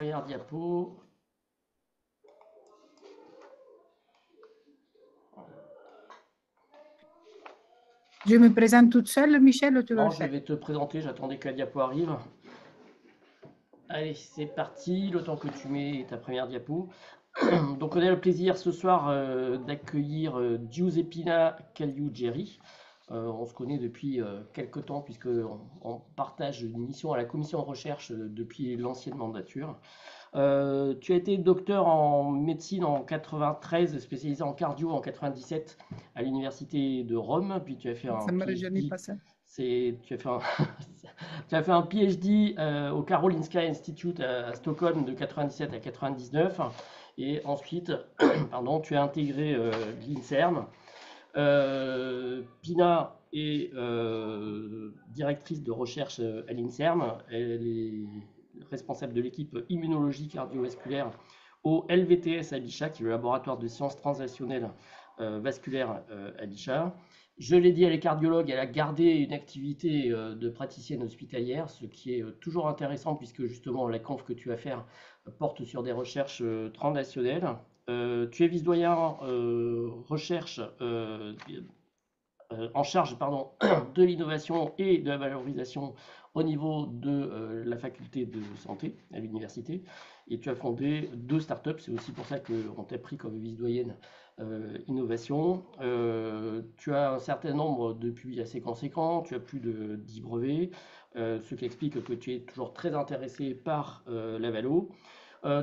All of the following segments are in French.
Première diapo. Je me présente toute seule, Michel, ou tu veux le Non, je faire? vais te présenter, j'attendais que la diapo arrive. Allez, c'est parti, le temps que tu mets ta première diapo. Donc on a le plaisir ce soir d'accueillir Giuseppina Caliugeri. On se connaît depuis quelques temps puisqu'on partage une mission à la commission de recherche depuis l'ancienne mandature. Tu as été docteur en médecine en 93, spécialisé en cardio en 97 à l'université de Rome, puis tu as fait un Ça me rajeunit PhD. pas ça. Tu as fait un, tu as fait un PhD au Karolinska Institute à Stockholm de 97 à 99, et ensuite, pardon, tu as intégré l'INSERM. Pina est directrice de recherche à l'INSERM. Elle est responsable de l'équipe immunologie cardiovasculaire au LVTS à Bichat, qui est le laboratoire de sciences transactionnelles vasculaires à Bichat. Je l'ai dit, elle est cardiologue, elle a gardé une activité de praticienne hospitalière, ce qui est toujours intéressant puisque justement la conf que tu vas faire porte sur des recherches transnationales. Tu es vice-doyen recherche en charge pardon, de l'innovation et de la valorisation au niveau de la faculté de santé à l'université. Et tu as fondé deux startups, c'est aussi pour ça qu'on t'a pris comme vice-doyenne innovation. Tu as un certain nombre de publics assez conséquents, tu as plus de 10 brevets, ce qui explique que tu es toujours très intéressé par la valo.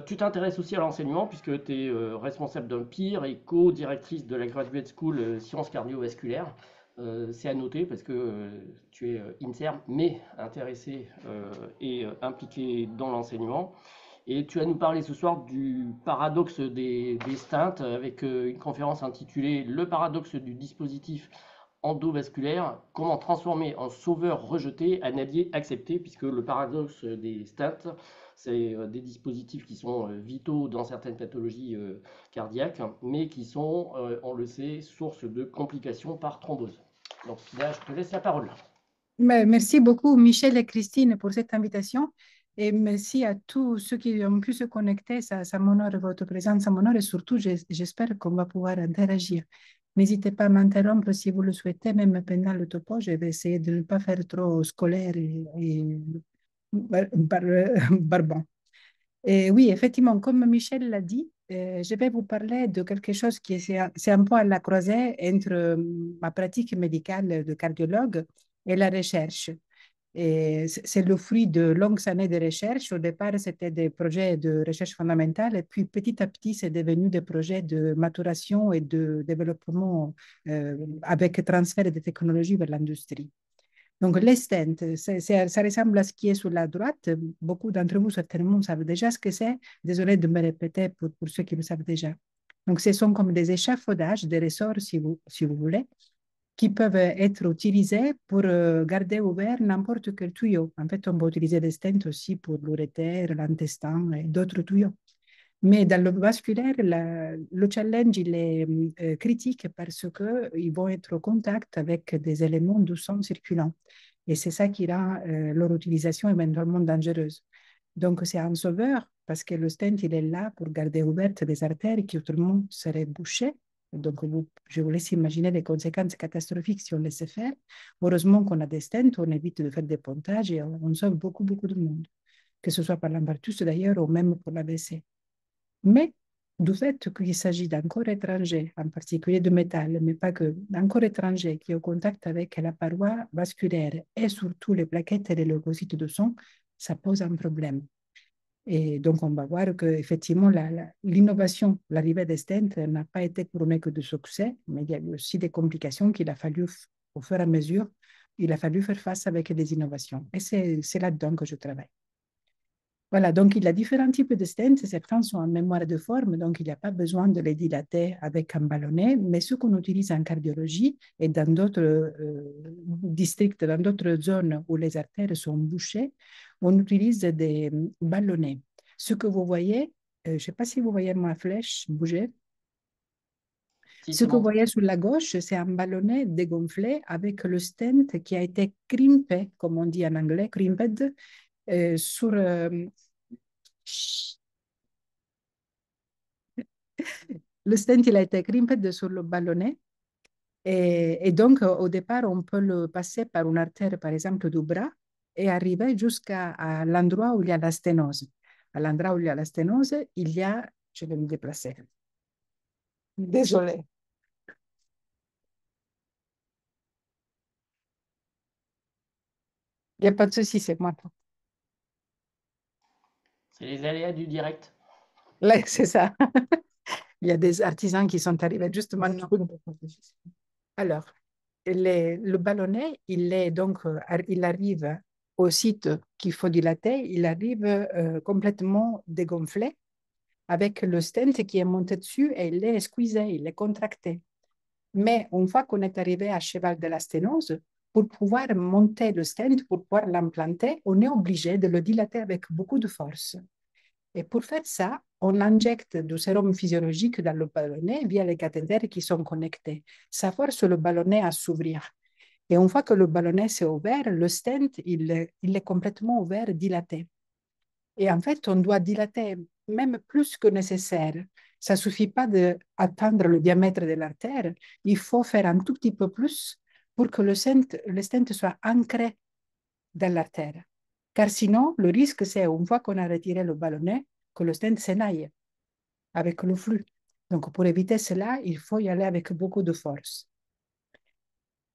Tu t'intéresses aussi à l'enseignement puisque tu es responsable d'un peer et co-directrice de la Graduate School Sciences cardiovasculaires. C'est à noter parce que tu es INSERM, mais intéressé et impliqué dans l'enseignement. Et tu vas nous parler ce soir du paradoxe des stents avec une conférence intitulée Le paradoxe du dispositif endovasculaire, comment transformer un sauveur rejeté un allié accepté, puisque le paradoxe des stents, c'est des dispositifs qui sont vitaux dans certaines pathologies cardiaques, mais qui sont, on le sait, source de complications par thrombose. Donc là, je te laisse la parole. Mais merci beaucoup, Michel et Christine, pour cette invitation. Et merci à tous ceux qui ont pu se connecter. Ça m'honore, votre présence, ça m'honore. Et surtout, j'espère qu'on va pouvoir interagir. N'hésitez pas à m'interrompre si vous le souhaitez, même pendant le topo. Je vais essayer de ne pas faire trop scolaire et barbant. Et oui, effectivement, comme Michel l'a dit, je vais vous parler de quelque chose qui c'est un peu à la croisée entre ma pratique médicale de cardiologue et la recherche. Et c'est le fruit de longues années de recherche. Au départ, c'était des projets de recherche fondamentale, et puis petit à petit, c'est devenu des projets de maturation et de développement avec transfert des technologies vers l'industrie. Donc, les stents, ça ressemble à ce qui est sur la droite. Beaucoup d'entre vous, certainement, savent déjà ce que c'est. Désolé de me répéter pour ceux qui le savent déjà. Donc, ce sont comme des échafaudages, des ressorts, si vous voulez, qui peuvent être utilisés pour garder ouvert n'importe quel tuyau. En fait, on peut utiliser des stents aussi pour l'urétère, l'intestin et d'autres tuyaux. Mais dans le vasculaire, le challenge, il est critique parce qu'ils vont être au contact avec des éléments du sang circulant. Et c'est ça qui rend leur utilisation éventuellement dangereuse. Donc, c'est un sauveur parce que le stent, il est là pour garder ouvertes des artères qui autrement seraient bouchées. Donc, je vous laisse imaginer les conséquences catastrophiques si on laissait faire. Heureusement qu'on a des stents, on évite de faire des pontages et on sauve beaucoup, beaucoup de monde, que ce soit par l'infarctus d'ailleurs ou même pour l'AVC. Mais du fait qu'il s'agit d'un corps étranger, en particulier de métal, mais pas que, d'un corps étranger qui est au contact avec la paroi vasculaire et surtout les plaquettes et les leucocytes de sang, ça pose un problème. Et donc, on va voir qu'effectivement, l'innovation, l'arrivée des stents n'a pas été couronnée que de succès, mais il y a eu aussi des complications qu'il a fallu, au fur et à mesure, il a fallu faire face avec des innovations. Et c'est là-dedans que je travaille. Voilà, donc il y a différents types de stents. Certains sont en mémoire de forme, donc il n'y a pas besoin de les dilater avec un ballonnet. Mais ce qu'on utilise en cardiologie et dans d'autres districts, dans d'autres zones où les artères sont bouchées, on utilise des ballonnets. Ce que vous voyez, je ne sais pas si vous voyez ma flèche bouger. Si, Ce c'est que vous bon. voyez sur la gauche, c'est un ballonnet dégonflé avec le stent qui a été crimpé, comme on dit en anglais, crimped, sur le stent, il a été crimpé sur le ballonnet. Et donc, au départ, on peut le passer par une artère, par exemple, du bras et arriver jusqu'à l'endroit où il y a la sténose. À l'endroit où il y a la sténose, il y a, je vais me déplacer. Désolée. Il n'y a pas de souci, c'est moi. C'est les aléas du direct. Là, c'est ça. Il y a des artisans qui sont arrivés justement. Alors, le ballonnet, il est donc, il arrive au site qu'il faut dilater, il arrive complètement dégonflé avec le stent qui est monté dessus et il est squeezé, il est contracté. Mais une fois qu'on est arrivé à cheval de la sténose, pour pouvoir monter le stent, pour pouvoir l'implanter, on est obligé de le dilater avec beaucoup de force. Et pour faire ça, on injecte du sérum physiologique dans le ballonnet via les cathéters qui sont connectés. Ça force le ballonnet à s'ouvrir. Et une fois que le ballonnet s'est ouvert, le stent, il est complètement ouvert, dilaté. Et en fait, on doit dilater même plus que nécessaire. Ça ne suffit pas d'atteindre le diamètre de l'artère, il faut faire un tout petit peu plus pour que le stent soit ancré dans l'artère. Car sinon, le risque, c'est une fois qu'on a retiré le ballonnet, que le stent s'énaille avec le flux. Donc, pour éviter cela, il faut y aller avec beaucoup de force.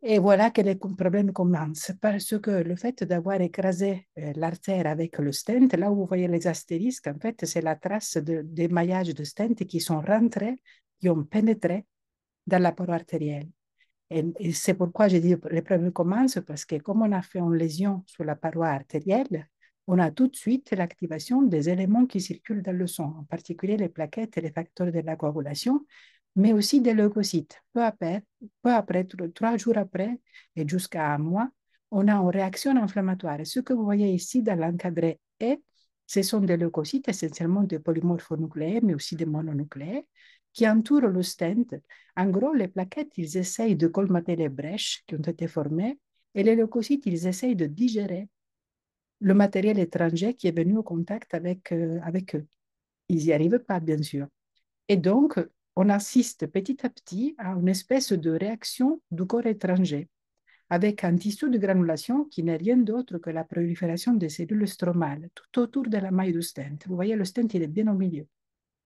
Et voilà que les problèmes commencent, parce que le fait d'avoir écrasé l'artère avec le stent, là où vous voyez les astérisques, en fait, c'est la trace des maillages de stent qui sont rentrés, qui ont pénétré dans la paroi artérielle. Et c'est pourquoi j'ai dit les problèmes commencent, parce que comme on a fait une lésion sur la paroi artérielle, on a tout de suite l'activation des éléments qui circulent dans le sang, en particulier les plaquettes et les facteurs de la coagulation, mais aussi des leucocytes. Peu après 3 jours après, et jusqu'à un mois, on a une réaction inflammatoire. Et ce que vous voyez ici dans l'encadré E, ce sont des leucocytes, essentiellement des polymorphonucléés, mais aussi des mononucléés, qui entourent le stent. En gros, les plaquettes, ils essayent de colmater les brèches qui ont été formées, et les leucocytes, ils essayent de digérer le matériel étranger qui est venu au contact avec eux. Ils n'y arrivent pas, bien sûr. Et donc, on assiste petit à petit à une espèce de réaction du corps étranger, avec un tissu de granulation qui n'est rien d'autre que la prolifération des cellules stromales tout autour de la maille du stent. Vous voyez, le stent, il est bien au milieu.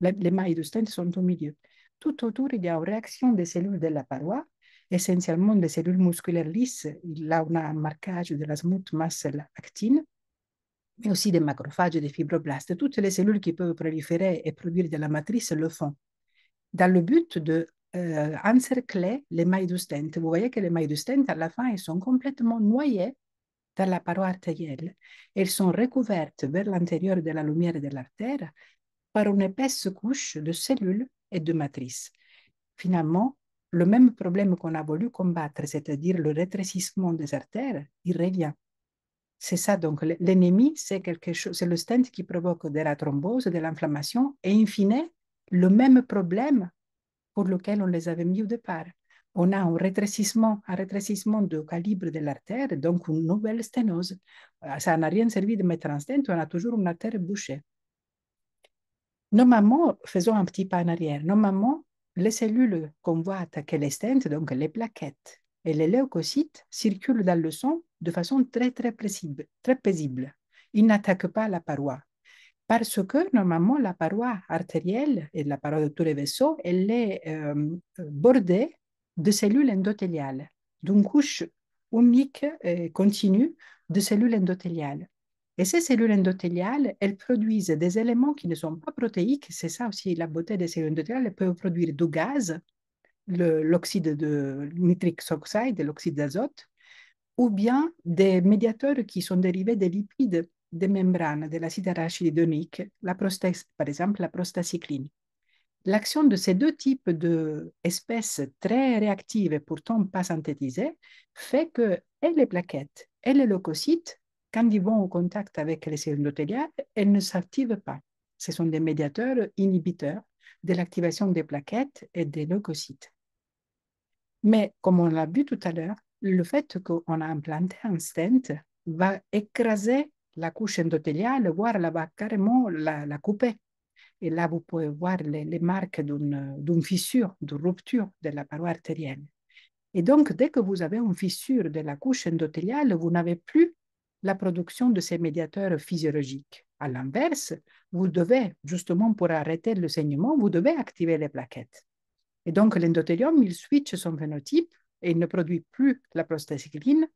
Les mailles du stent sont au milieu. Tout autour, il y a une réaction des cellules de la paroi, essentiellement des cellules musculaires lisses. Là, on a un marquage de la smooth muscle actine, mais aussi des macrophages et des fibroblastes. Toutes les cellules qui peuvent proliférer et produire de la matrice le font, dans le but de encercler les mailles du stent. Vous voyez que les mailles du stent, à la fin, elles sont complètement noyées dans la paroi artérielle. Elles sont recouvertes vers l'intérieur de la lumière de l'artère par une épaisse couche de cellules et de matrices. Finalement, le même problème qu'on a voulu combattre, c'est-à-dire le rétrécissement des artères, il revient. C'est ça, donc l'ennemi, c'est quelque chose, c'est le stent qui provoque de la thrombose, de l'inflammation, et in fine, le même problème pour lequel on les avait mis au départ. On a un rétrécissement de calibre de l'artère, donc une nouvelle sténose. Ça n'a rien servi de mettre un stent, on a toujours une artère bouchée. Normalement, faisons un petit pas en arrière. Normalement, les cellules qu'on voit attaquer les stents, donc les plaquettes et les leucocytes, circulent dans le sang de façon très paisible, très paisible. Ils n'attaquent pas la paroi. Parce que normalement, la paroi artérielle et la paroi de tous les vaisseaux, elle est bordée de cellules endothéliales, d'une couche unique et continue de cellules endothéliales. Et ces cellules endothéliales, elles produisent des éléments qui ne sont pas protéiques. C'est ça aussi la beauté des cellules endothéliales. Elles peuvent produire du gaz, l'oxyde de nitric oxide, l'oxyde d'azote, ou bien des médiateurs qui sont dérivés des lipides des membranes de l'acide arachidonique, par exemple la prostacycline. L'action de ces deux types d'espèces très réactives et pourtant pas synthétisées fait que et les plaquettes et les leucocytes, quand ils vont au contact avec les cellules endothéliales, elles ne s'activent pas. Ce sont des médiateurs inhibiteurs de l'activation des plaquettes et des leucocytes. Mais comme on l'a vu tout à l'heure, le fait qu'on a implanté un stent va écraser la couche endothéliale, voire elle va carrément la couper. Et là, vous pouvez voir les marques d'une fissure, d'une rupture de la paroi artérielle. Et donc, dès que vous avez une fissure de la couche endothéliale, vous n'avez plus la production de ces médiateurs physiologiques. À l'inverse, vous devez, justement pour arrêter le saignement, vous devez activer les plaquettes. Et donc, l'endothélium, il switch son phénotype et il ne produit plus la prostaglandine.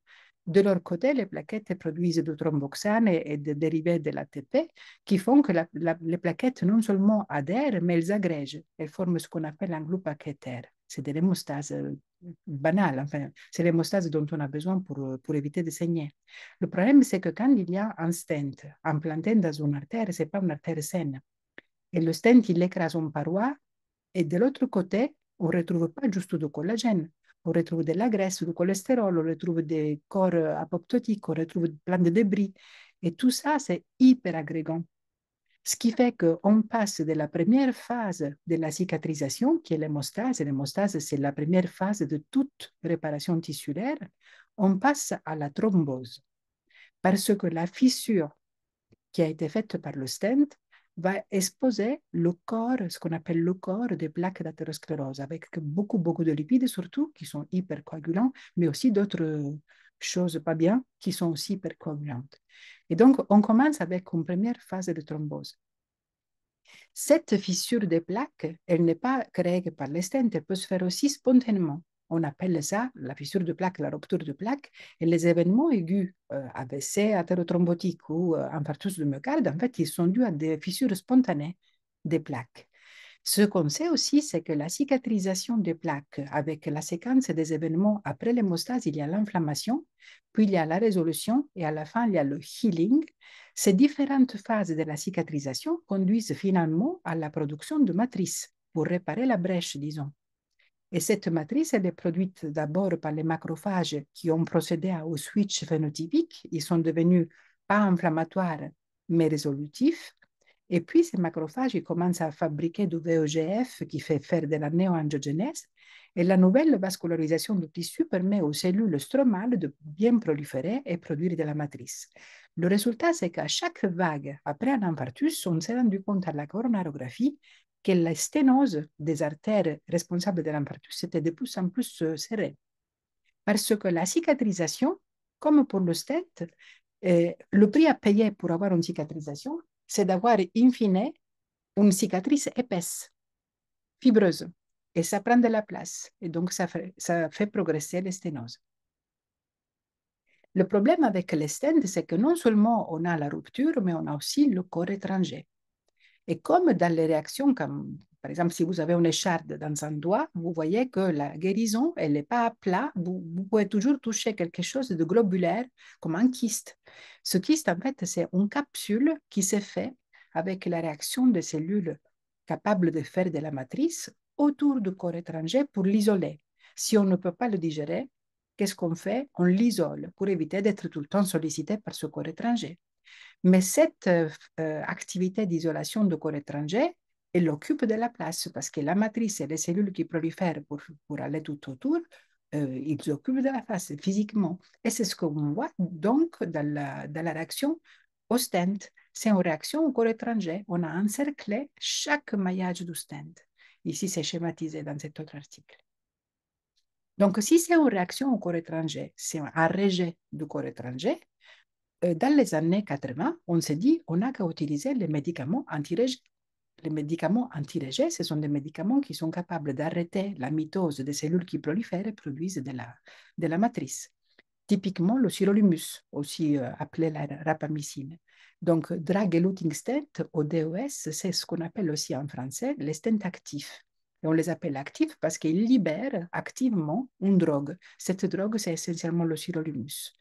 De leur côté, les plaquettes produisent du thromboxane et des dérivés de l'ATP qui font que les plaquettes non seulement adhèrent, mais elles agrègent. Elles forment ce qu'on appelle un groupe plaquettaire. C'est de l'hémostase banale. Enfin, c'est l'hémostase dont on a besoin pour éviter de saigner. Le problème, c'est que quand il y a un stent implanté dans une artère, ce n'est pas une artère saine. Et le stent, il écrase une paroi. Et de l'autre côté, on ne retrouve pas juste du collagène. On retrouve de la graisse, du cholestérol, on retrouve des corps apoptotiques, on retrouve plein de débris. Et tout ça, c'est hyper agrégant. Ce qui fait qu'on passe de la première phase de la cicatrisation, qui est l'hémostase. L'hémostase, c'est la première phase de toute réparation tissulaire. On passe à la thrombose. Parce que la fissure qui a été faite par le stent va exposer le corps, ce qu'on appelle le corps des plaques d'athérosclérose, avec beaucoup, beaucoup de lipides surtout, qui sont hypercoagulants, mais aussi d'autres choses pas bien, qui sont aussi hypercoagulantes. Et donc, on commence avec une première phase de thrombose. Cette fissure des plaques, elle n'est pas créée par les stents, elle peut se faire aussi spontanément. On appelle ça la fissure de plaque, la rupture de plaque. Et les événements aigus, AVC, athérothrombotique ou infarctus du myocarde, en fait, ils sont dus à des fissures spontanées des plaques. Ce qu'on sait aussi, c'est que la cicatrisation des plaques, avec la séquence des événements après l'hémostase, il y a l'inflammation, puis il y a la résolution et à la fin, il y a le healing. Ces différentes phases de la cicatrisation conduisent finalement à la production de matrices pour réparer la brèche, disons. Et cette matrice, elle est produite d'abord par les macrophages qui ont procédé au switch phénotypique. Ils sont devenus pas inflammatoires, mais résolutifs. Et puis, ces macrophages, ils commencent à fabriquer du VEGF qui fait faire de la néoangiogénèse. Et la nouvelle vascularisation du tissu permet aux cellules stromales de bien proliférer et produire de la matrice. Le résultat, c'est qu'à chaque vague, après un infarctus, on s'est rendu compte à la coronarographie que la sténose des artères responsables de l'infarctus était de plus en plus serrée. Parce que la cicatrisation, comme pour le stent, le prix à payer pour avoir une cicatrisation, c'est d'avoir in fine une cicatrice épaisse, fibreuse. Et ça prend de la place. Et donc, ça fait progresser les sténoses. Le problème avec les stents, c'est que non seulement on a la rupture, mais on a aussi le corps étranger. Et comme dans les réactions, comme par exemple si vous avez une écharde dans un doigt, vous voyez que la guérison, elle n'est pas à plat. Vous pouvez toujours toucher quelque chose de globulaire, comme un kyste. Ce kyste, en fait, c'est une capsule qui s'est faite avec la réaction des cellules capables de faire de la matrice autour du corps étranger pour l'isoler. Si on ne peut pas le digérer, qu'est-ce qu'on fait? On l'isole pour éviter d'être tout le temps sollicité par ce corps étranger. Mais cette activité d'isolation de corps étranger, elle occupe de la place parce que la matrice et les cellules qui prolifèrent pour aller tout autour, ils occupent de la face physiquement. Et c'est ce qu'on voit donc dans la réaction au stent. C'est une réaction au corps étranger. On a encerclé chaque maillage du stent. Ici, c'est schématisé dans cet autre article. Donc, si c'est une réaction au corps étranger, c'est un rejet du corps étranger, dans les années 80, on s'est dit on n'a qu'à utiliser les médicaments anti-rejet. Les médicaments anti-rejet, ce sont des médicaments qui sont capables d'arrêter la mitose des cellules qui prolifèrent et produisent de la matrice. Typiquement, le sirolimus, aussi appelé la rapamycine. Donc, drug-eluting stent, ou DES, c'est ce qu'on appelle aussi en français les stents actifs. Et on les appelle actifs parce qu'ils libèrent activement une drogue. Cette drogue, c'est essentiellement le sirolimus.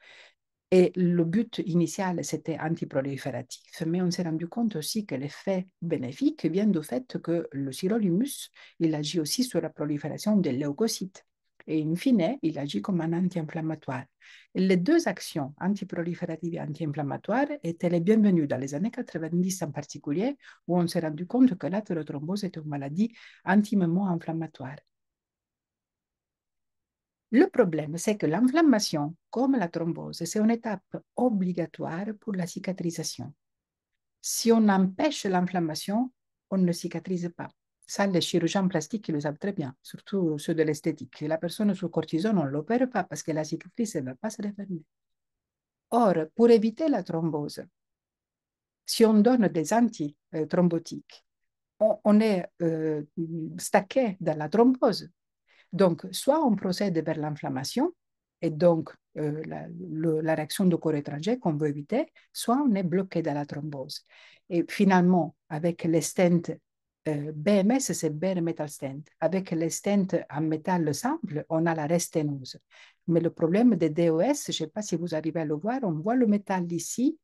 Et le but initial, c'était antiprolifératif, mais on s'est rendu compte aussi que l'effet bénéfique vient du fait que le sirolimus, il agit aussi sur la prolifération des leucocytes. Et in fine, il agit comme un anti-inflammatoire. Les deux actions, antiprolifératives et anti-inflammatoires, étaient les bienvenues dans les années 90 en particulier, où on s'est rendu compte que l'athérosclérose était une maladie intimement inflammatoire. Le problème, c'est que l'inflammation, comme la thrombose, c'est une étape obligatoire pour la cicatrisation. Si on empêche l'inflammation, on ne cicatrise pas. Ça, les chirurgiens plastiques, ils le savent très bien, surtout ceux de l'esthétique. La personne sous cortisone, on ne l'opère pas parce que la cicatrice ne va pas se refermer. Or, pour éviter la thrombose, si on donne des antithrombotiques, on est stacké dans la thrombose. Donc, soit on procède vers l'inflammation, et donc la réaction de corps étranger qu'on veut éviter, soit on est bloqué dans la thrombose. Et finalement, avec les stents BMS, c'est bare metal stent. Avec les stents en métal simple, on a la resténose. Mais le problème des DOS, je ne sais pas si vous arrivez à le voir, on voit le métal ici.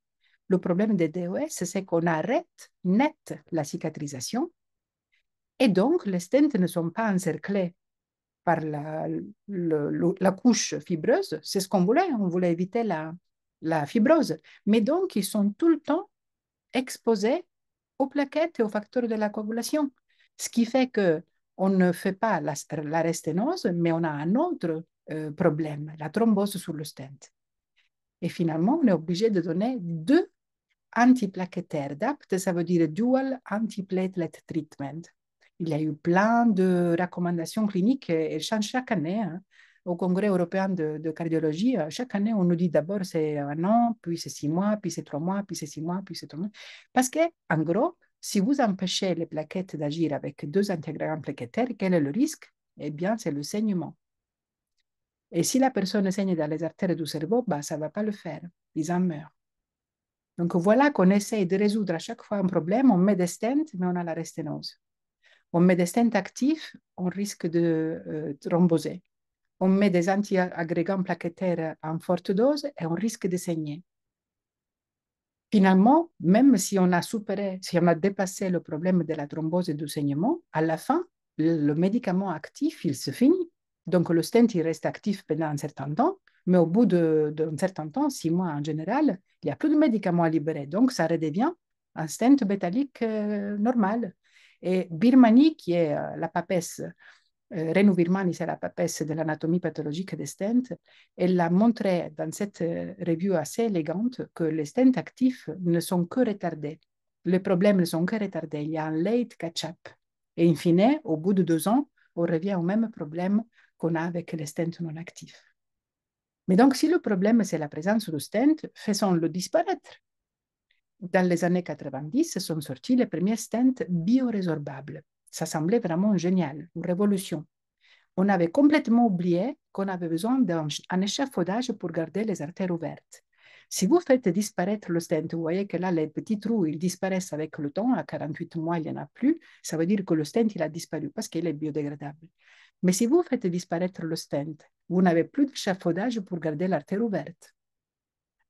Le problème des DOS, c'est qu'on arrête net la cicatrisation et donc les stents ne sont pas encerclés par la couche fibreuse. C'est ce qu'on voulait. On voulait éviter la fibrose. Mais donc, ils sont tout le temps exposés aux plaquettes et aux facteurs de la coagulation. Ce qui fait qu'on ne fait pas la resténose, mais on a un autre problème, la thrombose sur le stent. Et finalement, on est obligé de donner 2 antiplaquettaires. DAPT, ça veut dire Dual Antiplatelet Treatment. Il y a eu plein de recommandations cliniques et elles changent chaque année. Hein. Au Congrès européen de cardiologie, chaque année, on nous dit d'abord c'est 1 an, puis c'est 6 mois, puis c'est 3 mois, puis c'est 6 mois, puis c'est 3 mois. Parce que, en gros, si vous empêchez les plaquettes d'agir avec 2 antigrammes plaquettaires, quel est le risque? Eh bien, c'est le saignement. Et si la personne saigne dans les artères du cerveau, bah, ça ne va pas le faire. Ils en meurent. Donc voilà qu'on essaye de résoudre à chaque fois un problème, on met des stents, mais on a la resténose. On met des stents actifs, on risque de thromboser. On met des anti-agrégants plaquettaires en forte dose et on risque de saigner. Finalement, même si on a superé, si on a dépassé le problème de la thrombose et du saignement, à la fin, le médicament actif, il se finit. Donc le stent, il reste actif pendant un certain temps, mais au bout d'un certain temps, 6 mois en général, il n'y a plus de médicaments à libérer. Donc ça redevient un stent métallique normal. Et Birmani, qui est la papesse, Renu Virmani, c'est la papesse de l'anatomie pathologique des stents, elle a montré dans cette revue assez élégante que les stents actifs ne sont que retardés. Les problèmes ne sont que retardés. Il y a un late catch-up. Et in fine, au bout de 2 ans, on revient au même problème qu'on a avec les stents non actifs. Mais donc, si le problème, c'est la présence de stent, faisons-le disparaître. Dans les années 90, sont sortis les premiers stents biorésorbables. Ça semblait vraiment génial, une révolution. On avait complètement oublié qu'on avait besoin d'un échafaudage pour garder les artères ouvertes. Si vous faites disparaître le stent, vous voyez que là, les petits trous, ils disparaissent avec le temps. À 48 mois, il n'y en a plus. Ça veut dire que le stent, il a disparu parce qu'il est biodégradable. Mais si vous faites disparaître le stent, vous n'avez plus d'échafaudage pour garder l'artère ouverte.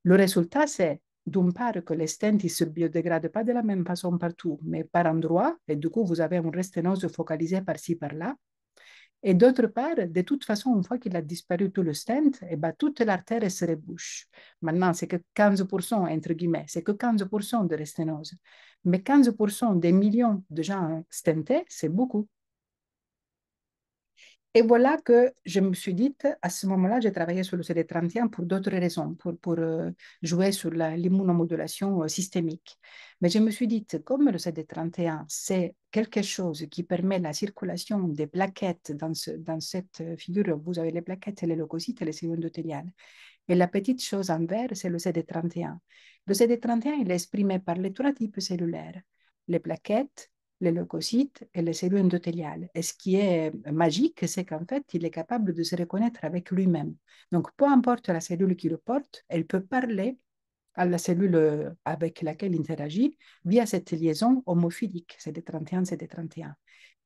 Le résultat, c'est d'une part que les stents ne se biodégradent pas de la même façon partout, mais par endroit, et du coup, vous avez une resténose focalisée par-ci, par-là. Et d'autre part, de toute façon, une fois qu'il a disparu tout le stent, eh ben, toute l'artère se rebouche. Maintenant, c'est que 15%, entre guillemets, c'est que 15% de resténose. Mais 15% des millions de gens stentés, c'est beaucoup. Et voilà que je me suis dit, à ce moment-là, j'ai travaillé sur le CD31 pour d'autres raisons, pour jouer sur l'immunomodulation systémique. Mais je me suis dit, comme le CD31, c'est quelque chose qui permet la circulation des plaquettes dans cette figure, vous avez les plaquettes, les leucocytes et les cellules endothéliales. Et la petite chose en vert, c'est le CD31. Le CD31, il est exprimé par les 3 types cellulaires, les plaquettes, les leucocytes et les cellules endothéliales. Et ce qui est magique, c'est qu'en fait, il est capable de se reconnaître avec lui-même. Donc, peu importe la cellule qui le porte, elle peut parler à la cellule avec laquelle il interagit via cette liaison homophilique, CD31, CD31.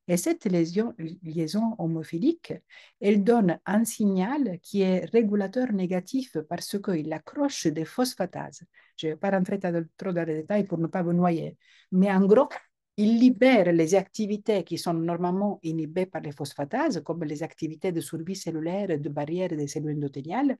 Et cette liaison homophilique, elle donne un signal qui est régulateur négatif parce qu'il accroche des phosphatases. Je ne vais pas rentrer trop dans les détails pour ne pas vous noyer. Mais en gros, il libère les activités qui sont normalement inhibées par les phosphatases, comme les activités de survie cellulaire, de barrière des cellules endothéliales,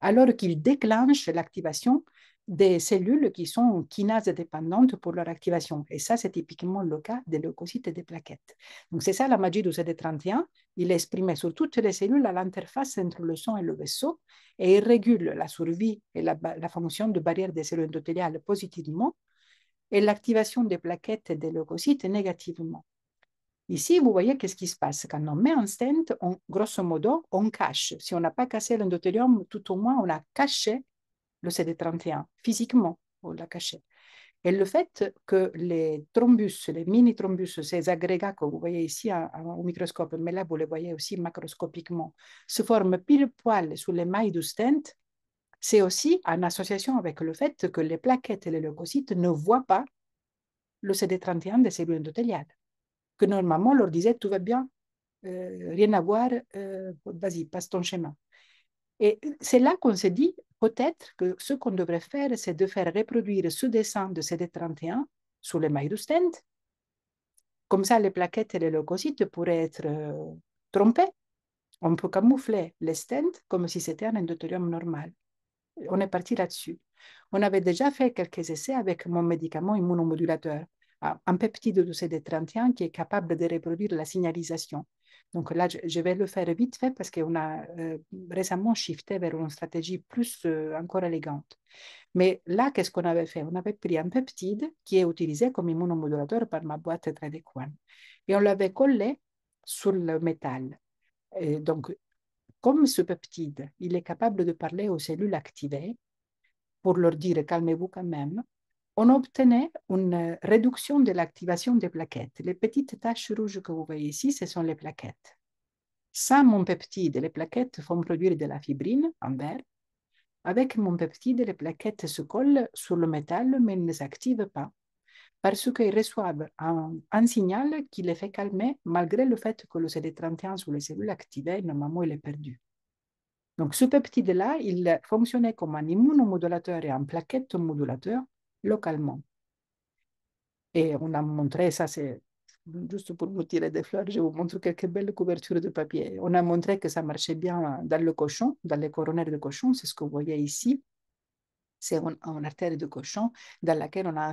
alors qu'il déclenche l'activation des cellules qui sont kinases dépendantes pour leur activation. Et ça, c'est typiquement le cas des leucocytes et des plaquettes. Donc, c'est ça la magie du CD31. Il est exprimé sur toutes les cellules à l'interface entre le sang et le vaisseau et il régule la survie et la fonction de barrière des cellules endothéliales positivement. et l'activation des plaquettes et des leucocytes négativement. Ici, vous voyez qu'est-ce qui se passe. Quand on met un stent, grosso modo, on cache. Si on n'a pas cassé l'endothélium, tout au moins, on a caché le CD31. Physiquement, on l'a caché. Et le fait que les thrombus, les mini-thrombus, ces agrégats que vous voyez ici au microscope, mais là, vous les voyez aussi macroscopiquement, se forment pile poil sous les mailles du stent, c'est aussi en association avec le fait que les plaquettes et les leucocytes ne voient pas le CD31 des cellules endothéliales. Que normalement, on leur disait tout va bien, rien à voir, vas-y, passe ton chemin. Et c'est là qu'on s'est dit, peut-être que ce qu'on devrait faire, c'est de faire reproduire ce dessin de CD31 sur les mailles du stent. Comme ça, les plaquettes et les leucocytes pourraient être trompés. On peut camoufler les stents comme si c'était un endothélium normal. On est parti là-dessus. On avait déjà fait quelques essais avec mon médicament immunomodulateur, un peptide de CD31 qui est capable de reproduire la signalisation. Donc là, je vais le faire vite fait parce qu'on a récemment shifté vers une stratégie plus encore élégante. Mais là, qu'est-ce qu'on avait fait? On avait pris un peptide qui est utilisé comme immunomodulateur par ma boîte Tradequan et on l'avait collé sur le métal. Et donc, comme ce peptide, il est capable de parler aux cellules activées pour leur dire calmez-vous quand même, on obtenait une réduction de l'activation des plaquettes. Les petites taches rouges que vous voyez ici, ce sont les plaquettes. Sans mon peptide, les plaquettes font produire de la fibrine en vert. Avec mon peptide, les plaquettes se collent sur le métal, mais ne s'activent pas parce qu'ils reçoivent un signal qui les fait calmer malgré le fait que le CD31 sur les cellules activées, normalement, il est perdu. Donc, ce peptide-là, il fonctionnait comme un immunomodulateur et un plaquette modulateur localement. Et on a montré, ça c'est juste pour vous tirer des fleurs, je vous montre quelques belles couvertures de papier. On a montré que ça marchait bien dans le cochon, dans les coronaires de cochon, c'est ce que vous voyez ici. C'est une artère de cochon dans laquelle on a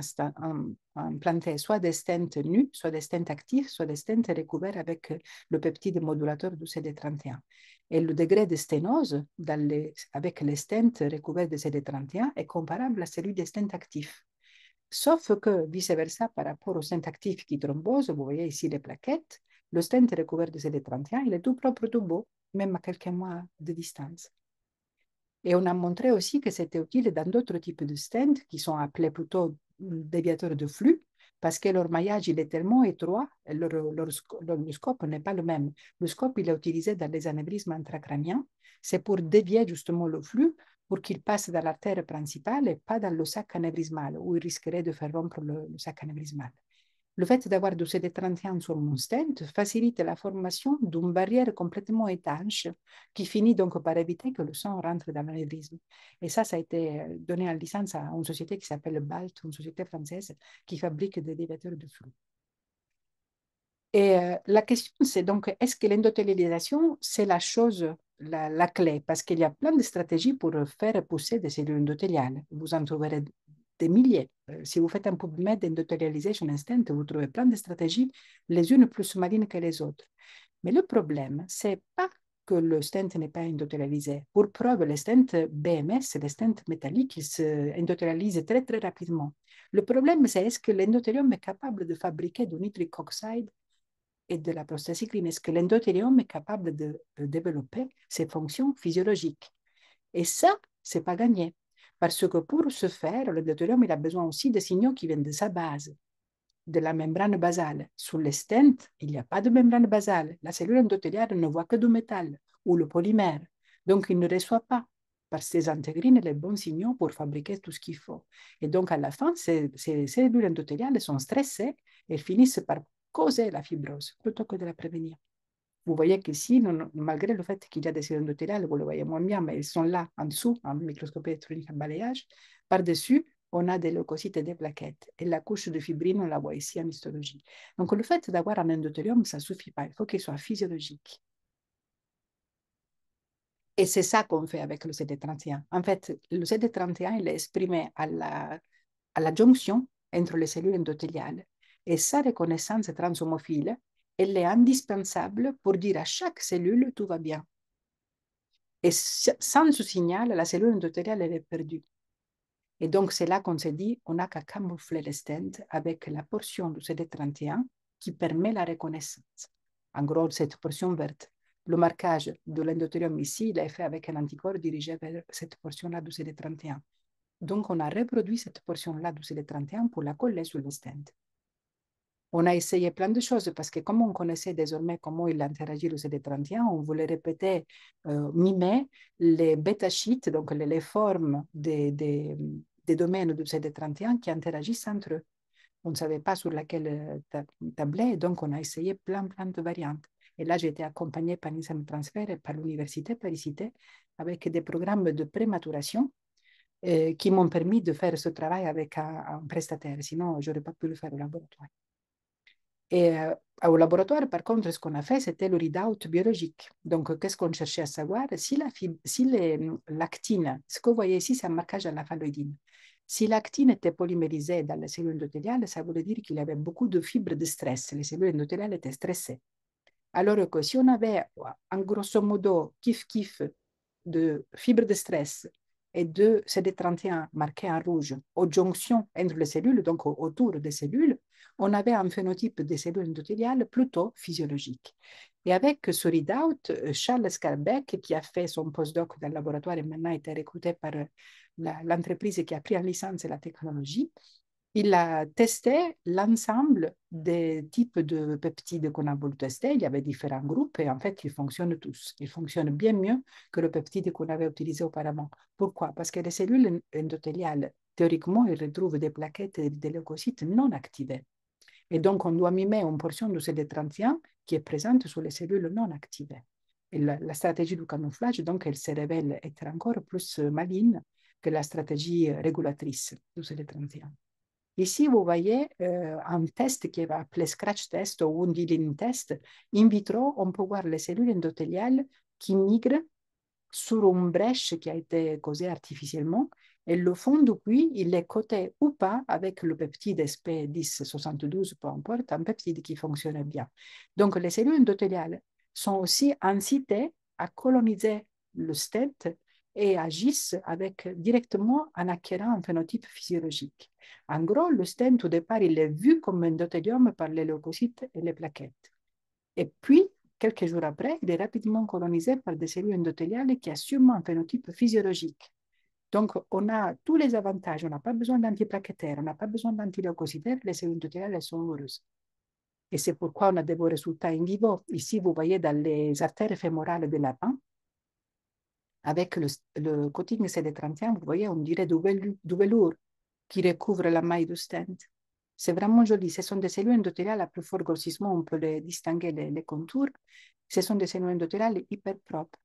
implanté soit des stents nus, soit des stents actifs, soit des stents recouverts avec le peptide modulateur du CD31. Et le degré de sténose avec les stents recouverts de CD31 est comparable à celui des stents actifs. Sauf que, vice-versa, par rapport au stent actif qui thrombose, vous voyez ici les plaquettes, le stent recouvert de CD31, il est tout propre, tout beau, même à quelques mois de distance. Et on a montré aussi que c'était utile dans d'autres types de stents qui sont appelés plutôt déviateurs de flux, parce que leur maillage il est tellement étroit, le scope n'est pas le même. Le scope il est utilisé dans les anévrismes intracrâniens, c'est pour dévier justement le flux pour qu'il passe dans l'artère principale et pas dans le sac anévrismal, où il risquerait de faire rompre le sac anévrismal. Le fait d'avoir du CD31 sur mon stent facilite la formation d'une barrière complètement étanche qui finit donc par éviter que le sang rentre dans l'anévrisme. Et ça a été donné en licence à une société qui s'appelle BALT, une société française qui fabrique des déviateurs de flux. Et la question, c'est donc, est-ce que l'endothélialisation, c'est la chose, la clé? Parce qu'il y a plein de stratégies pour faire pousser des cellules endothéliales. Vous en trouverez des milliers. Si vous faites un PubMed d'endothelialization instant, vous trouvez plein de stratégies, les unes plus marines que les autres. Mais le problème, c'est pas que le stent n'est pas endothélialisé. Pour preuve, les stents BMS, les stents métalliques, ils se endothélialisent très, très rapidement. Le problème, c'est est-ce que l'endothélium est capable de fabriquer du nitric oxide et de la prostacycline? Est-ce que l'endothélium est capable de développer ses fonctions physiologiques? Et ça, c'est pas gagné. Parce que pour ce faire, l'endothélium, il a besoin aussi de signaux qui viennent de sa base, de la membrane basale. Sous les stents, il n'y a pas de membrane basale. La cellule endothéliale ne voit que du métal ou le polymère. Donc, il ne reçoit pas par ses intégrines les bons signaux pour fabriquer tout ce qu'il faut. Et donc, à la fin, ces cellules endothéliales sont stressées et finissent par causer la fibrose plutôt que de la prévenir. Vous voyez qu'ici, malgré le fait qu'il y a des cellules endothéliales, vous le voyez moins bien, mais elles sont là en dessous, en microscopie électronique à balayage. Par-dessus, on a des leucocytes et des plaquettes. Et la couche de fibrine, on la voit ici en histologie. Donc, le fait d'avoir un endothélium, ça ne suffit pas. Il faut qu'il soit physiologique. Et c'est ça qu'on fait avec le CD31. En fait, le CD31, il est exprimé à la jonction entre les cellules endothéliales. Et sa reconnaissance transhomophile, elle est indispensable pour dire à chaque cellule tout va bien. Et sans ce signal, la cellule endothéliale elle est perdue. Et donc, c'est là qu'on s'est dit, on n'a qu'à camoufler le stent avec la portion du CD31 qui permet la reconnaissance. En gros, cette portion verte. Le marquage de l'endothélium ici, il est fait avec un anticorps dirigé vers cette portion-là du CD31. Donc, on a reproduit cette portion-là du CD31 pour la coller sur le stent. On a essayé plein de choses parce que comme on connaissait désormais comment il interagit le CD31, on voulait répéter, mimer les bêta sheets, donc les formes des domaines du CD31 qui interagissent entre eux. On ne savait pas sur laquelle tabler, donc on a essayé plein de variantes. Et là, j'ai été accompagnée par l'INSEM Transfer et par l'Université Paris-Cité avec des programmes de prématuration qui m'ont permis de faire ce travail avec un prestataire. Sinon, je n'aurais pas pu le faire au laboratoire. Et au laboratoire, par contre, ce qu'on a fait, c'était le readout biologique. Donc, qu'est-ce qu'on cherchait à savoir? Si l'actine, ce que vous voyez ici, c'est un marquage à la phalloïdine. Si l'actine était polymérisée dans les cellules endothéliales, ça voulait dire qu'il y avait beaucoup de fibres de stress. Les cellules endothéliales étaient stressées. Alors que si on avait, en grosso modo, kiff-kiff de fibres de stress et de CD31 marqués en rouge aux jonctions entre les cellules, donc autour des cellules, on avait un phénotype des cellules endothéliales plutôt physiologique. Et avec ce readout, Charles Scarbeck, qui a fait son postdoc dans le laboratoire et maintenant a été recruté par l'entreprise qui a pris en licence la technologie, il a testé l'ensemble des types de peptides qu'on a voulu tester. Il y avait différents groupes et en fait, ils fonctionnent tous. Ils fonctionnent bien mieux que le peptide qu'on avait utilisé auparavant. Pourquoi? Parce que les cellules endothéliales, théoriquement, ils retrouvent des plaquettes et des leucocytes non activés. Et donc, on doit mimer une portion de CD31 qui est présente sur les cellules non activées. Et la stratégie du camouflage, donc, elle se révèle être encore plus maligne que la stratégie régulatrice du CD31. Ici, vous voyez un test qui est appelé scratch test ou wound healing test. In vitro, on peut voir les cellules endothéliales qui migrent sur une brèche qui a été causée artificiellement. Et le fond du puits, il est coté ou pas avec le peptide SP1072, peu importe, un peptide qui fonctionne bien. Donc, les cellules endothéliales sont aussi incitées à coloniser le stent et agissent directement en acquérant un phénotype physiologique. En gros, le stent, au départ, il est vu comme endothélium par les leucocytes et les plaquettes. Et puis, quelques jours après, il est rapidement colonisé par des cellules endothéliales qui assument un phénotype physiologique. Donc, on a tous les avantages. On n'a pas besoin d'antiplaquettaires, on n'a pas besoin d'antileucocytaires. Les cellules endothéliales, elles sont heureuses. Et c'est pourquoi on a des beaux résultats in vivo. Ici, vous voyez dans les artères fémorales des lapins, avec le coating CD31, vous voyez, on dirait du velours qui recouvre la maille du stent. C'est vraiment joli. Ce sont des cellules endothéliales à plus fort grossissement, on peut les distinguer les contours. Ce sont des cellules endothéliales hyper propres.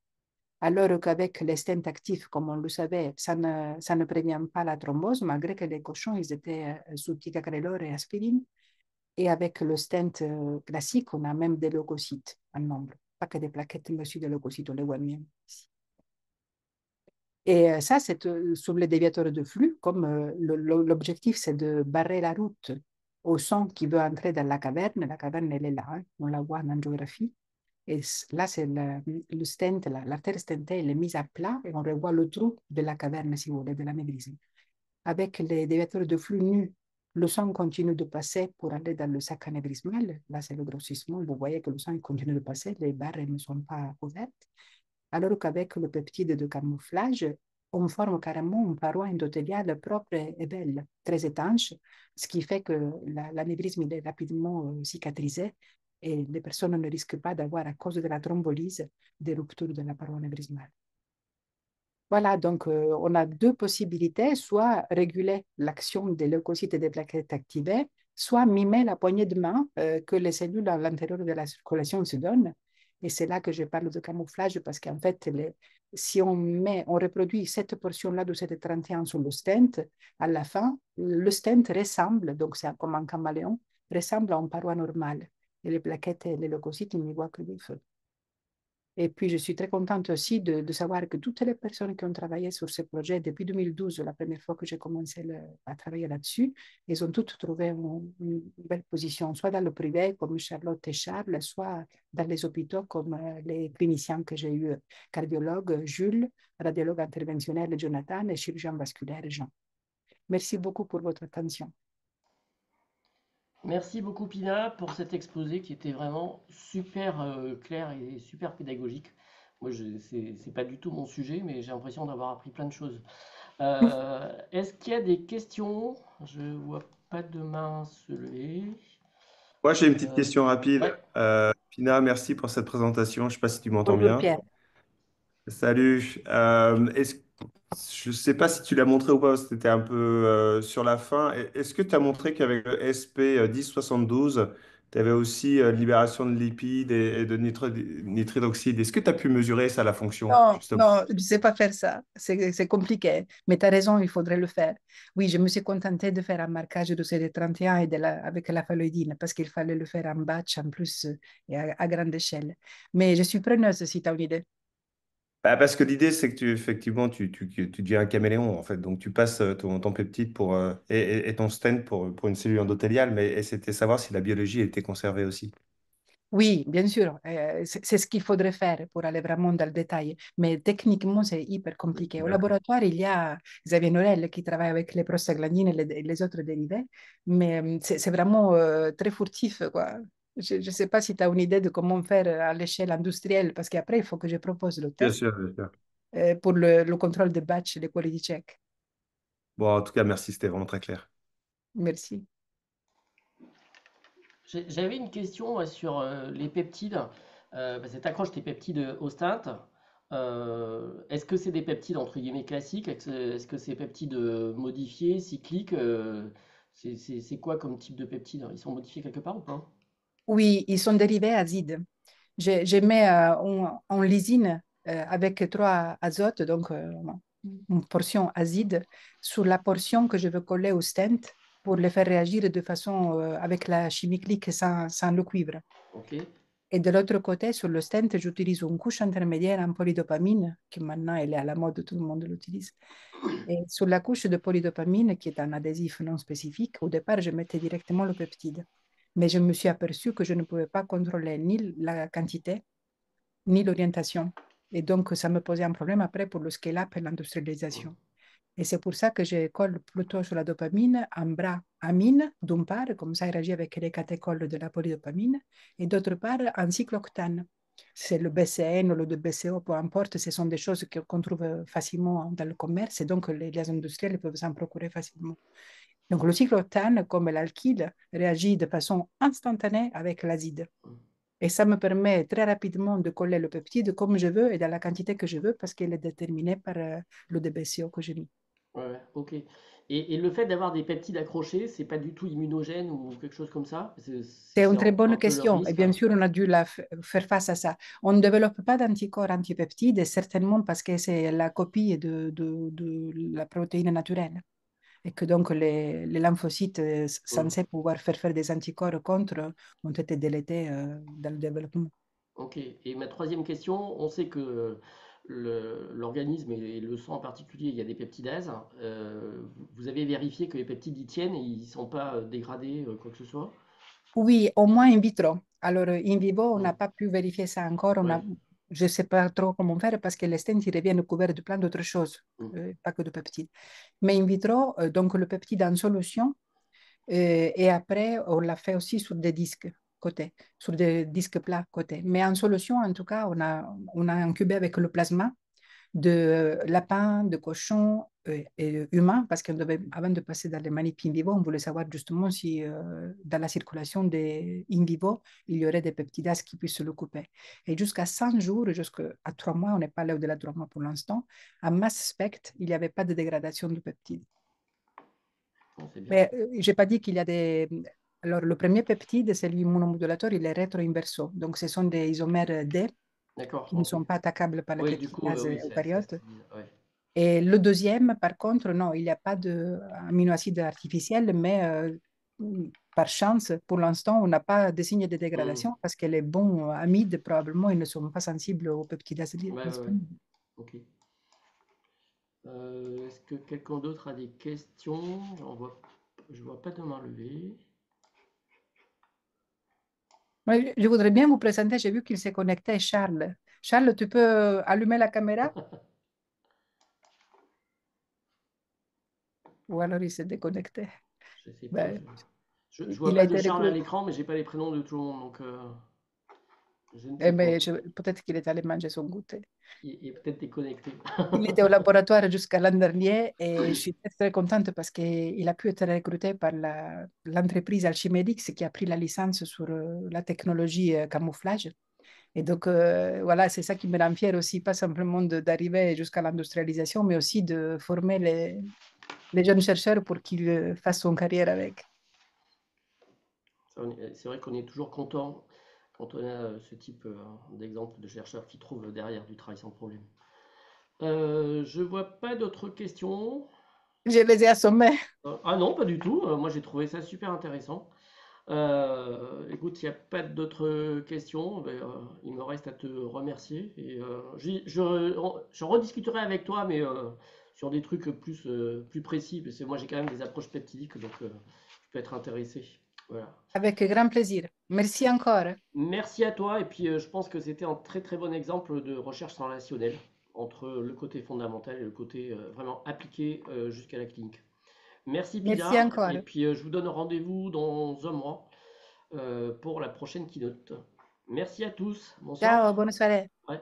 Alors qu'avec les stents actifs, comme on le savait, ça ne prévient pas la thrombose, malgré que les cochons, ils étaient sous ticagrelor et aspirine. Et avec le stent classique, on a même des leucocytes en nombre. Pas que des plaquettes, mais aussi des leucocytes, on les voit bien ici. Et ça, c'est sur les déviateurs de flux, comme l'objectif, c'est de barrer la route au sang qui veut entrer dans la caverne. La caverne, elle est là, hein, on la voit en angiographie. Et là, c'est le stent, l'artère stentée, elle est mise à plat et on revoit le trou de la caverne, si vous voulez, de l'anévrisme. Avec les déviateurs de flux nus, le sang continue de passer pour aller dans le sac anévrismal. Là, c'est le grossissement. Vous voyez que le sang continue de passer, les barres ne sont pas ouvertes. Alors qu'avec le peptide de camouflage, on forme carrément une paroi endothéliale propre et belle, très étanche, ce qui fait que l'anévrisme est rapidement cicatrisé et les personnes ne risquent pas d'avoir, à cause de la thrombolyse, des ruptures de la paroi anévrismale. Voilà, donc on a deux possibilités, soit réguler l'action des leucocytes et des plaquettes activées, soit mimer la poignée de main que les cellules à l'intérieur de la circulation se donnent. Et c'est là que je parle de camouflage parce qu'en fait, si on reproduit cette portion-là de cette 31 sur le stent, à la fin, le stent ressemble, donc c'est comme un caméléon, ressemble à une paroi normale. Et les plaquettes et les leucocytes, ils n'y voient que du feu. Et puis, je suis très contente aussi de savoir que toutes les personnes qui ont travaillé sur ce projet depuis 2012, la première fois que j'ai commencé à travailler là-dessus, elles ont toutes trouvé une belle position, soit dans le privé comme Charlotte et Charles, soit dans les hôpitaux comme les cliniciens que j'ai eus, cardiologue Jules, radiologue interventionnel Jonathan et chirurgien vasculaire Jean. Merci beaucoup pour votre attention. Merci beaucoup Pina pour cet exposé qui était vraiment super clair et super pédagogique. Moi, c'est pas du tout mon sujet, mais j'ai l'impression d'avoir appris plein de choses. Est-ce qu'il y a des questions? Je vois pas de main se lever. Moi, j'ai une petite Euh, question rapide. ouais, Pina, merci pour cette présentation. Je ne sais pas si tu m'entends Bonjour bien. Pierre. Salut. Je ne sais pas si tu l'as montré ou pas, parce que c'était un peu sur la fin. Est-ce que tu as montré qu'avec le SP 1072, tu avais aussi libération de lipides et de nitrite d'oxyde? Est-ce que tu as pu mesurer ça, la fonction, Non, justement? non, je ne sais pas faire ça. C'est compliqué. Mais tu as raison, il faudrait le faire. Oui, je me suis contentée de faire un marquage de CD31 et avec la phalloïdine parce qu'il fallait le faire en batch en plus et à grande échelle. Mais je suis preneuse si tu as une idée. Bah, parce que l'idée, c'est que effectivement, tu deviens un caméléon, en fait. Donc, tu passes ton peptide et ton stent pour une cellule endothéliale, mais et c'était savoir si la biologie était conservée aussi. Oui, bien sûr, c'est ce qu'il faudrait faire pour aller vraiment dans le détail. Mais techniquement, c'est hyper compliqué. Au D'accord. laboratoire, il y a Xavier Norel qui travaille avec les prostaglandines et les autres dérivés, mais c'est vraiment très furtif, quoi. Je ne sais pas si tu as une idée de comment faire à l'échelle industrielle, parce qu'après, il faut que je propose le Bien test sûr, bien sûr. pour le contrôle de batch, les quality check. Bon, en tout cas, merci, c'était vraiment très clair. Merci. j'avais une question moi, sur les peptides. Parce que tu accroches tes peptides au stent. Est-ce que c'est des peptides entre guillemets classiques? Est-ce que c'est peptides modifiés, cycliques? C'est quoi comme type de peptides? Ils sont modifiés quelque part ou pas? Oui, ils sont dérivés acides. Je mets en lysine avec 3 azotes, donc une portion acide, sur la portion que je veux coller au stent pour les faire réagir de façon avec la chimie clique sans le cuivre. Ok. Et de l'autre côté, sur le stent, j'utilise une couche intermédiaire en polydopamine, qui maintenant elle est à la mode, tout le monde l'utilise. Et sur la couche de polydopamine, qui est un adhésif non spécifique, au départ, je mettais directement le peptide. Mais je me suis aperçue que je ne pouvais pas contrôler ni la quantité, ni l'orientation. Et donc, ça me posait un problème après pour le scale-up et l'industrialisation. Et c'est pour ça que je colle plutôt sur la dopamine en bras amine, d'une part, comme ça il réagit avec les catécholes de la polydopamine, et d'autre part en cycloctane. C'est le BCN ou le BCO, peu importe, ce sont des choses qu'on trouve facilement dans le commerce et donc les industriels peuvent s'en procurer facilement. Donc le cycloctane, comme l'alkyle, réagit de façon instantanée avec l'acide. Et ça me permet très rapidement de coller le peptide comme je veux et dans la quantité que je veux parce qu'elle est déterminée par le DBCO que j'ai mis. Ouais, ouais, ok. Et le fait d'avoir des peptides accrochés, c'est pas du tout immunogène ou quelque chose comme ça? C'est une C'est très un bonne peu le question. Et risque. bien sûr, on a dû faire face à ça. On ne développe pas d'anticorps antipeptides, certainement parce que c'est la copie de la protéine naturelle. Et que donc les lymphocytes Hmm. censés pouvoir faire des anticorps contre ont été délétés dans le développement. Ok. Et ma troisième question, on sait que l'organisme et le sang en particulier, il y a des peptidases. Vous avez vérifié que les peptides y tiennent et ils ne sont pas dégradés, quoi que ce soit? Oui, au moins in vitro. Alors, in vivo, on Hmm. n'a pas pu vérifier ça encore. Ouais. Je ne sais pas trop comment faire parce que les stents, ils reviennent couverts de plein d'autres choses, Hmm. pas que de peptides. Mais in vitro, donc le peptide en solution, et après, on l'a fait aussi sur des disques côté, sur des disques plats côté. Mais en solution, en tout cas, on a incubé avec le plasma de lapins, de cochons et humains, parce qu'on devait, avant de passer dans les manips in vivo, on voulait savoir justement si dans la circulation des in vivo, il y aurait des peptidases qui puissent le couper. Et jusqu'à 100 jours, jusqu'à 3 mois, on n'est pas allé au-delà de 3 mois pour l'instant, à mass spect, il n'y avait pas de dégradation de peptides. Non, c'est bien. Mais je n'ai pas dit qu'il y a des... Alors, le premier peptide, c'est l'immunomodulateur, il est rétro-inverso. Donc, ce sont des isomères D D'accord, qui ne ok. sont pas attaquables par la Oui, du coup, peptidase oui, ça eucaryote. stabilise. Ouais. Et le deuxième, par contre, non, il n'y a pas d'aminoacide artificiel, mais par chance, pour l'instant, on n'a pas de signe de Hmm. dégradation parce que les bons amides, probablement, ils ne sont pas sensibles aux peptidases Ouais, ouais, ouais. disponibles. Ok. Est-ce que quelqu'un d'autre a des questions? Je vois pas de main levée. Moi, je voudrais bien vous présenter, j'ai vu qu'il s'est connecté, Charles. Charles, tu peux allumer la caméra? Ou alors il s'est déconnecté. Je sais pas. Ben, Je vois il a pas de été Charles à recruté. l'écran, mais j'ai pas les prénoms de tout le monde, donc je ne Eh sais pas. ben, peut-être qu'il est allé manger son goûter. Il est peut-être déconnecté. Il était au laboratoire jusqu'à l'an dernier et je suis très, très contente parce qu'il a pu être recruté par l'entreprise Alchimedix qui a pris la licence sur la technologie camouflage. Et donc, voilà, c'est ça qui me rend fière aussi, pas simplement d'arriver jusqu'à l'industrialisation, mais aussi de former les jeunes chercheurs pour qu'ils fassent son carrière avec. C'est vrai qu'on est toujours content quand on a ce type d'exemple de chercheurs qui trouvent derrière du travail sans problème. Je vois pas d'autres questions. Je les ai assommés. Ah non, pas du tout. Moi, j'ai trouvé ça super intéressant. Écoute, il n'y a pas d'autres questions. Ben, il me reste à te remercier. Et, je rediscuterai avec toi, mais sur des trucs plus précis, parce que moi, j'ai quand même des approches peptidiques, donc je peux être intéressé. Voilà. Avec grand plaisir. Merci encore. Merci à toi. Et puis, je pense que c'était un très très bon exemple de recherche relationnelle entre le côté fondamental et le côté vraiment appliqué jusqu'à la clinique. Merci Merci Pilar. Et encore. puis, je vous donne rendez-vous dans un mois pour la prochaine keynote. Merci à tous. Ciao, Bonsoir. bonne soirée. Ouais.